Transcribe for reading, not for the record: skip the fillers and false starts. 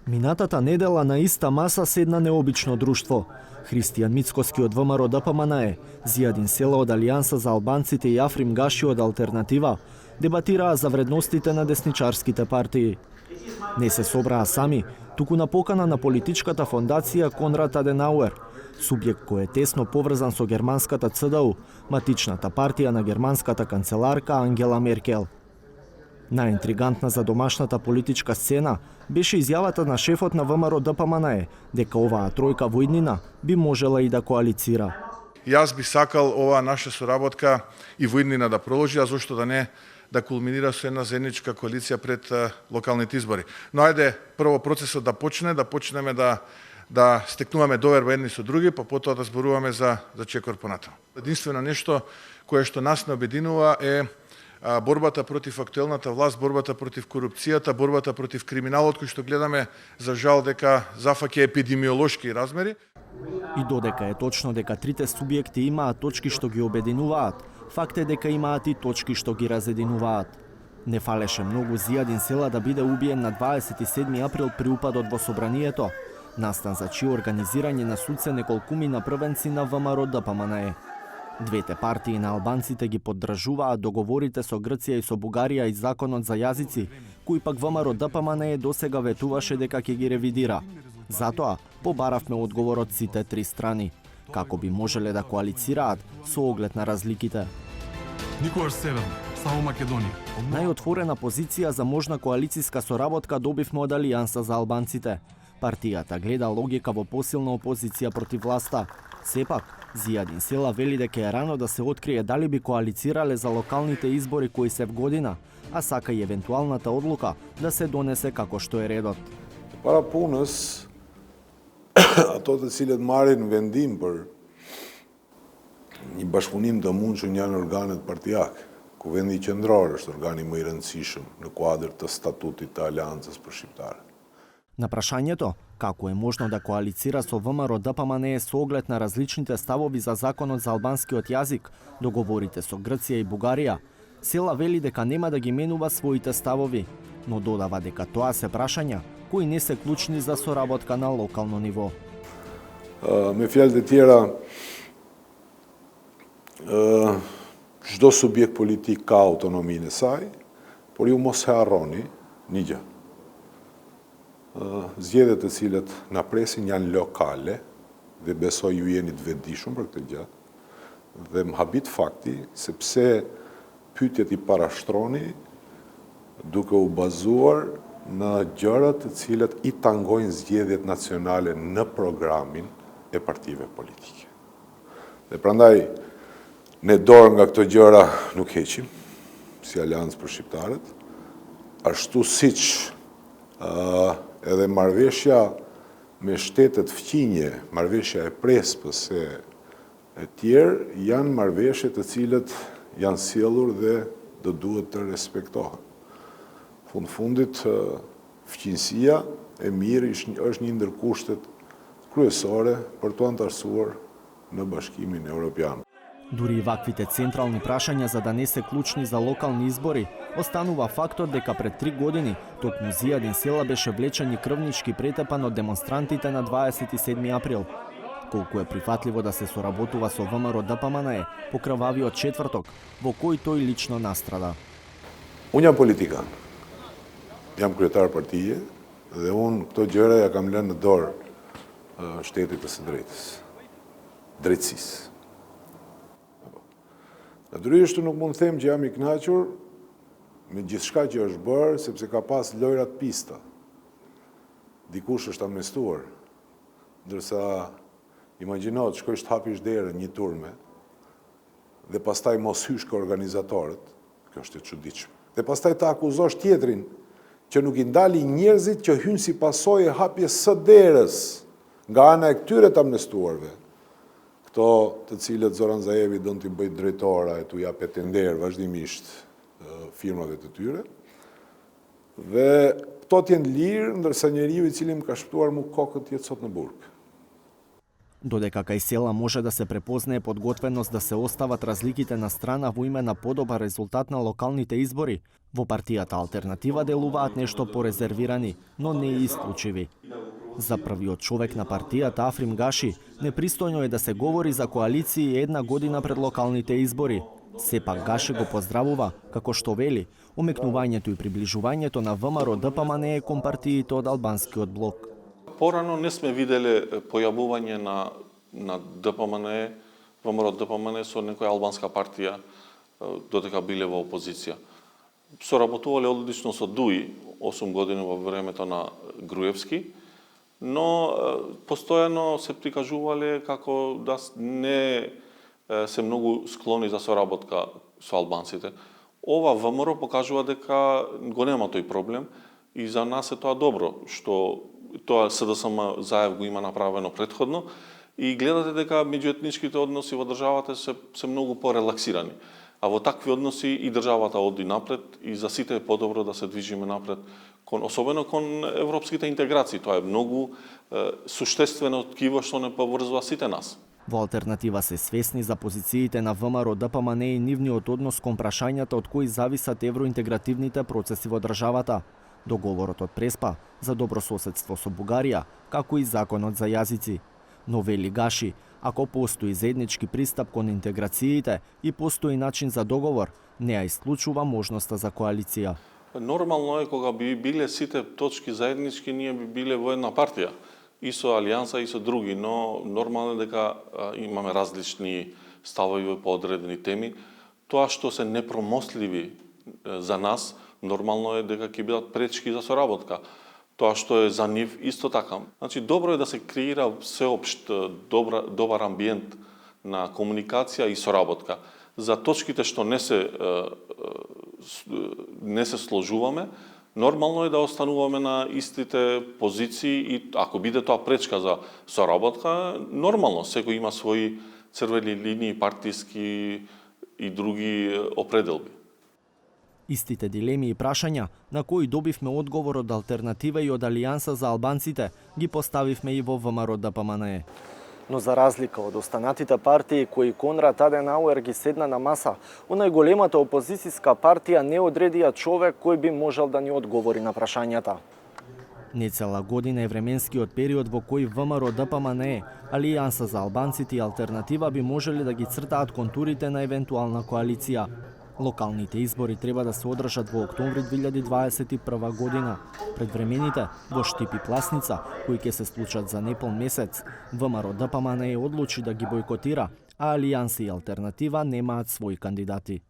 Минатата недела на иста маса седна необично друштво. Христијан Мицкоски од ВМРО ДПМНЕ, Зијадин Села од Алијанса за албанците и Африм Гаши од Алтернатива дебатираа за вредностите на десничарските партии. Не се собраа сами, туку на покана на политичката фондација Конрад Аденауер, субјект кој е тесно поврзан со германската ЦДУ, матичната партија на германската канцеларка Ангела Меркел. Најинтригантна за домашната политичка сцена беше изјавата на шефот на ВМРО ДПМНЕ дека оваа тројка во иднина би можела и да коалицира. Јас би сакал оваа наша соработка и во иднина да продолжи, а зошто да не да кулминира со една заедничка коалиција пред локалните избори. Но ајде прво процесот да почнеме да стекнуваме доверба едни со други, па потоа да зборуваме за чекор понатаму. Единствено нешто кое што нас не обединува е борбата против актуелната власт, борбата против корупцијата, борбата против криминалот кој што гледаме за жал дека зафаќа епидемиолошки размери. И додека е точно дека трите субјекти имаат точки што ги обединуваат, факт е дека имаат и точки што ги разединуваат. Не фалеше многу Зијадин Села да биде убиен на 27 април при упадот во собранието, настан за чие организирање на суд се неколкумина првенци на ВМРО ДПМНЕ. Двете партии на албанците ги поддржуваат договорите со Грција и со Бугарија и законот за јазици, кој пак ВМРО ДПМНЕ досега ветуваше дека ќе ги ревидира. Затоа побаравме одговор од сите три страни, како би можеле да коалицираат со оглед на разликите. Никогаш северно, само Македонија. Најотворена позиција за можна коалициска соработка добивме од Алијанса за албанците. Партијата гледа логика во посилна опозиција против власта. Сепак, Зијадин Села вели дека е рано да се открие дали би коалицирале за локалните избори кои се в година, а сака и евентуалната одлука да се донесе како што е редот. Para punës, ato të cilët marrin vendim për një bashkëpunim të mundshëm janë organet partijake. Kuvendi qendror është organi më i rëndësishëm në kuadër të statutit të Aleancës për shqiptarë. На прашањето како е можно да коалицира со ВМРО ДПМНЕ со оглед на различните ставови за законот за албанскиот јазик, договорите со Грција и Бугарија, Села вели дека нема да ги менува своите ставови, но додава дека тоа се прашања кои не се клучни за соработка на локално ниво. Me fjalë të tjera, çdo subjekt politik ka autonominë e saj, por ju mos e harroni një gjë. Zgjedhjet të cilat na presin janë lokale dhe besoj ju jeni të vetëdijshëm për këtë gjë. Dhe më habit fakti sepse pyetjet i parashtroni duke u bazuar në gjërat të cilat i tangojnë zgjedhjet nacionale në programin e partive politike. Dhe prandaj ne dorë nga këto gjëra nuk heqim, si Aleancë për shqiptarët, ashtu siç edhe marrëveshja me shtetet fqinje, marrëveshja e Prespës e tjerë, janë marrëveshje të cilët janë sjellur dhe do duhet të respektohen. Fundit, fqinësia e mirë është një ndër kushtet kryesore për të antarësuar në Bashkimin Evropian. Дури и ваквите централни прашања за да не се клучни за локални избори, останува фактот дека пред 3 години токму Зијадин Села беше влечен и крвнички претепан од демонстрантите на 27 април. Колку е прифатливо да се соработува со ВМРО ДПМНЕ по крвавиот четврток, во кој тој лично настрада. Unë jam politikan, jam kryetar partije dhe unë këto gjëra ja kam lënë në dorë shtetit të së drejtës, drejtësisë. Natyrisht nuk mund të them që jam i kënaqur me gjithçka që është bërë, sepse ka pas lojrat pista. Dikush është amnestuar, ndërsa imagjino të shkojsh të hapish derën një turme dhe pastaj mos hysh ka organizatorët, kjo është e çuditshme. Dhe pastaj ta akuzosh tjetrin që nuk i ndali njerëzit që hynë si pasojë e hapjes së derës nga ana e këtyre të amnestuarve. Këto të cilët Zoran Zaevi do t'i bëjt drejtora e t'u japet tender vazhdimisht firmave të tyre. Dhe këto t'jenë lirë, ndërsa njeriu i cili më ka shpëtuar mu kokën t'jetë sot në burg. Додека кај села може да се препознае подготвеност да се остават разликите на страна во име на подобар резултат на локалните избори, во партијата Алтернатива делуваат нешто порезервирани, но не и исклучиви. За првиот човек на партијата Африм Гаши, непристојно е да се говори за коалиции една година пред локалните избори. Сепак Гаши го поздравува, како што вели, омекнувањето и приближувањето на ВМРО ДПМНЕ кон партиите од албанскиот блок. Порано не сме виделе појавување на ДПМНЕ, ВМРО ДПМНЕ со некоја албанска партија додека биле во опозиција. Соработувале одлично со ДУИ 8 години во времето на Груевски, но постојано се прикажувале како да не се многу склони за соработка со албанците. Ова ВМРО покажува дека го нема тој проблем и за нас е тоа добро, што тоа СДСМ заев го има направено претходно и гледате дека меѓуетничките односи во државата се многу порелаксирани. А во такви односи и државата оди напред и за сите е подобро да се движиме напред, особено кон европските интеграции. Тоа е многу суштествено ткиво што не поврзува сите нас. Во Алтернатива се свесни за позициите на ВМРО ДПМНЕ и нивниот однос кон прашањата од кои зависат евроинтегративните процеси во државата. Договорот од Преспа за добрососедство со Бугарија, како и законот за јазици. Но вели Гаши, ако постои заеднички пристап кон интеграциите и постои начин за договор, не ја исклучува можноста за коалиција. Нормално е кога би биле сите точки заеднички, ние би биле во една партија, и со Алијанса и со други, но нормално е дека имаме различни ставови по одредени теми. Тоа што се непромостливи за нас, нормално е дека ќе бидат пречки за соработка. Тоа што е за нив исто така. Значи, добро е да се креира сеопшт добар амбиент на комуникација и соработка. За точките што не се сложуваме, нормално е да остануваме на истите позиции и ако биде тоа пречка за соработка, нормално, секој има своји црвени линии, партиски и други определби. Истите дилеми и прашања, на кои добивме одговор од Алтернатива и од Алијанса за албанците, ги поставивме и во ВМРО ДПМНЕ. Но за разлика од останатите партии кои Конрад Аденауер ги седна на маса, у најголемата опозицијска партија не одредија човек кој би можел да ни одговори на прашањата. Нецела година е временскиот период во кој ВМРО ДПМНЕ, Алијанса за албанците и Алтернатива би можеле да ги цртаат контурите на евентуална коалиција. Локалните избори треба да се одржат во октомври 2021 година. Предвремените во Штип и Пласница, кои ќе се случат за непол месец, ВМРО ДПМНЕ одлучи да ги бойкотира, а Алијанса и Алтернатива немаат своји кандидати.